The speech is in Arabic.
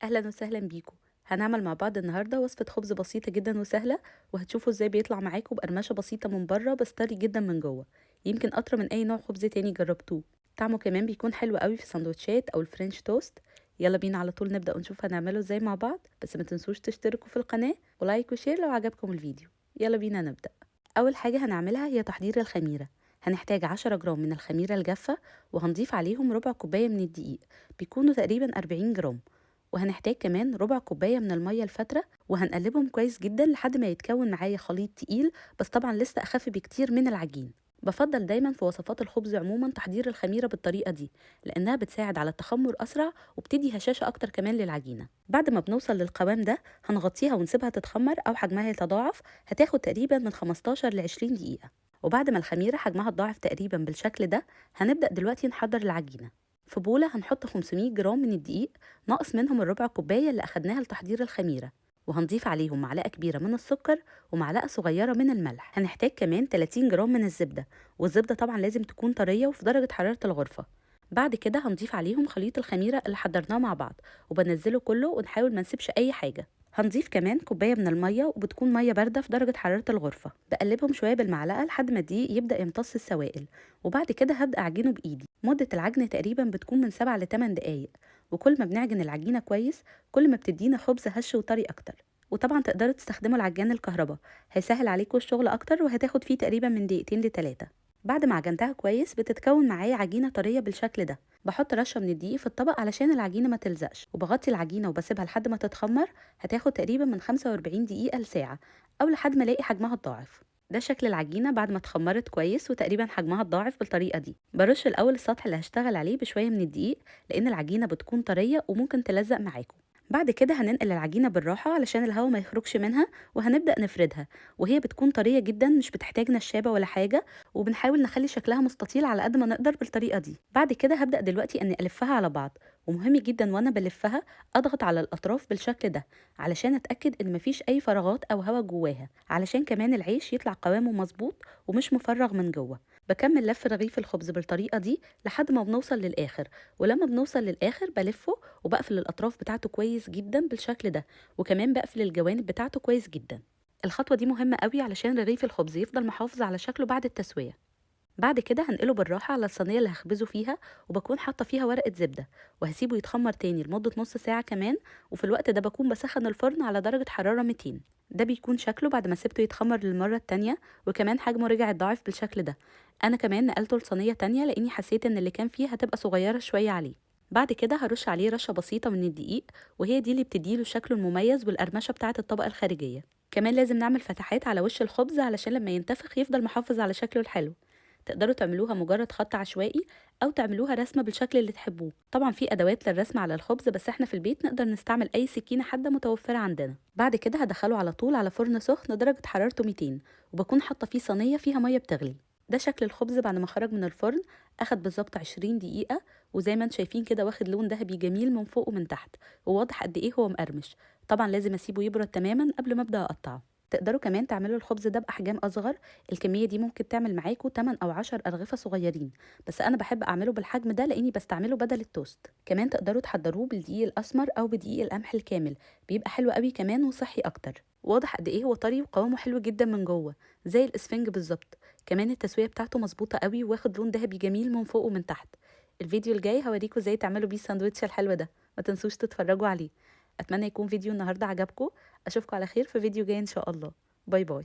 اهلا وسهلا بيكم. هنعمل مع بعض النهارده وصفه خبز بسيطه جدا وسهله، وهتشوفوا ازاي بيطلع معاكم بقرمشه بسيطه من بره بس طري جدا من جوه، يمكن اطرى من اي نوع خبز تاني جربتوه. طعمه كمان بيكون حلو قوي في سندوتشات او الفرنش توست. يلا بينا على طول نبدا ونشوف هنعمله ازاي مع بعض، بس ما تنسوش تشتركوا في القناه ولايك وشير لو عجبكم الفيديو. يلا بينا نبدا. اول حاجه هنعملها هي تحضير الخميره. هنحتاج 10 جرام من الخميره الجافه، وهنضيف عليهم ربع كوبايه من الدقيق، بيكونوا تقريبا 40 جرام. وهنحتاج كمان ربع كوباية من المية الفترة، وهنقلبهم كويس جدا لحد ما يتكون معايا خليط تقيل، بس طبعا لسه أخف بكتير من العجين. بفضل دايما في وصفات الخبز عموما تحضير الخميرة بالطريقة دي، لأنها بتساعد على التخمر أسرع وبتدي هشاشة أكتر كمان للعجينة. بعد ما بنوصل للقوام ده هنغطيها ونسيبها تتخمر أو حجمها يتضاعف، هتاخد تقريبا من 15 ل 20 دقيقة. وبعد ما الخميرة حجمها اتضاعف تقريبا بالشكل ده، هنبدأ دلوقتي نحضر العجينة. في بولة هنحط 500 جرام من الدقيق، ناقص منهم الربع كوباية اللي أخدناها لتحضير الخميرة، وهنضيف عليهم معلقة كبيرة من السكر ومعلقة صغيرة من الملح. هنحتاج كمان 30 جرام من الزبدة، والزبدة طبعا لازم تكون طرية وفي درجة حرارة الغرفة. بعد كده هنضيف عليهم خليط الخميرة اللي حضرناه مع بعض، وبنزله كله ونحاول ما نسيبش أي حاجة. هنضيف كمان كوباية من المية، وبتكون مية باردة في درجة حرارة الغرفة. بقلبهم شوية بالمعلقة لحد ما الدقيق يبدأ يمتص السوائل، وبعد كده هبدأ أعجنه بإيدي. مدة العجن تقريبا بتكون من 7 ل 8 دقايق، وكل ما بنعجن العجينة كويس كل ما بتدينا خبز هش وطري أكتر. وطبعا تقدروا تستخدموا العجان الكهرباء، هيسهل عليكم الشغل أكتر وهتاخد فيه تقريبا من دقيقتين لتلاتة. بعد ما عجنتها كويس بتتكون معايا عجينة طرية بالشكل ده. بحط رشة من الدقيق في الطبق علشان العجينة ما تلزقش، وبغطي العجينة وبسيبها لحد ما تتخمر. هتاخد تقريبا من 45 دقيقة لساعة، أو لحد ما الاقي حجمها اتضاعف. ده شكل العجينة بعد ما اتخمرت كويس وتقريبا حجمها اتضاعف بالطريقة دي. برش الأول السطح اللي هشتغل عليه بشوية من الدقيق، لأن العجينة بتكون طرية وممكن تلزق معاكم. بعد كده هننقل العجينة بالراحة علشان الهواء ما يخرجش منها، وهنبدأ نفردها. وهي بتكون طرية جدا، مش بتحتاج نشابة ولا حاجة، وبنحاول نخلي شكلها مستطيل على قد ما نقدر بالطريقة دي. بعد كده هبدأ دلوقتي أني ألفها على بعض، ومهم جدا وأنا بلفها أضغط على الأطراف بالشكل ده علشان أتأكد إن مفيش أي فراغات أو هواء جواها، علشان كمان العيش يطلع قوامه مظبوط ومش مفرغ من جوه. بكمل لف رغيف الخبز بالطريقة دي لحد ما بنوصل للآخر، ولما بنوصل للآخر بلفه وبقفل الأطراف بتاعته كويس جدا بالشكل ده، وكمان بقفل الجوانب بتاعته كويس جدا. الخطوة دي مهمة قوي علشان رغيف الخبز يفضل محافظ على شكله بعد التسوية. بعد كده هنقله بالراحة على الصينية اللي هخبزه فيها، وبكون حاطة فيها ورقة زبدة، وهسيبه يتخمر تاني لمدة نص ساعة كمان. وفي الوقت ده بكون بسخن الفرن على درجة حرارة 200. ده بيكون شكله بعد ما سبته يتخمر للمرة التانية، وكمان حجمه رجع اتضاعف بالشكل ده. أنا كمان نقلته لصينية تانية لأني حسيت إن اللي كان فيه هتبقى صغيرة شوية عليه. بعد كده هرش عليه رشة بسيطة من الدقيق، وهي دي اللي بتديله شكله المميز والقرمشة بتاعة الطبقة الخارجية. كمان لازم نعمل فتحات على وش الخبز علشان لما ينتفخ يفضل محافظ على شكله الحلو. تقدروا تعملوها مجرد خط عشوائي، او تعملوها رسمه بالشكل اللي تحبوه. طبعا في ادوات للرسم على الخبز، بس احنا في البيت نقدر نستعمل اي سكينه حاده متوفره عندنا. بعد كده هدخله على طول على فرن سخن درجه حرارته 200، وبكون حاطه فيه صينيه فيها ميه بتغلي. ده شكل الخبز بعد ما خرج من الفرن. اخد بالظبط 20 دقيقه، وزي ما انتم شايفين كده واخد لون ذهبي جميل من فوق ومن تحت، وواضح قد ايه هو مقرمش. طبعا لازم اسيبه يبرد تماما قبل ما ابدا اقطعه. تقدروا كمان تعملوا الخبز ده بأحجام أصغر. الكمية دي ممكن تعمل معاكوا 8 أو 10 أرغفة صغيرين، بس أنا بحب أعمله بالحجم ده لأني بستعمله بدل التوست. كمان تقدروا تحضروه بالدقيق الأسمر أو بدقيق القمح الكامل، بيبقى حلو قوي كمان وصحي أكتر. واضح قد إيه هو طري وقوامه حلو جدا من جوه، زي الإسفنج بالظبط. كمان التسوية بتاعته مظبوطة قوي واخد لون ذهبي جميل من فوق ومن تحت. الفيديو الجاي هوريكم ازاي تعملوا بيه الساندوتش الحلو ده، ما تنسوش تتفرجوا عليه. أتمنى يكون فيديو النهاردة عجبكم. أشوفكم على خير في فيديو جاي إن شاء الله. باي باي.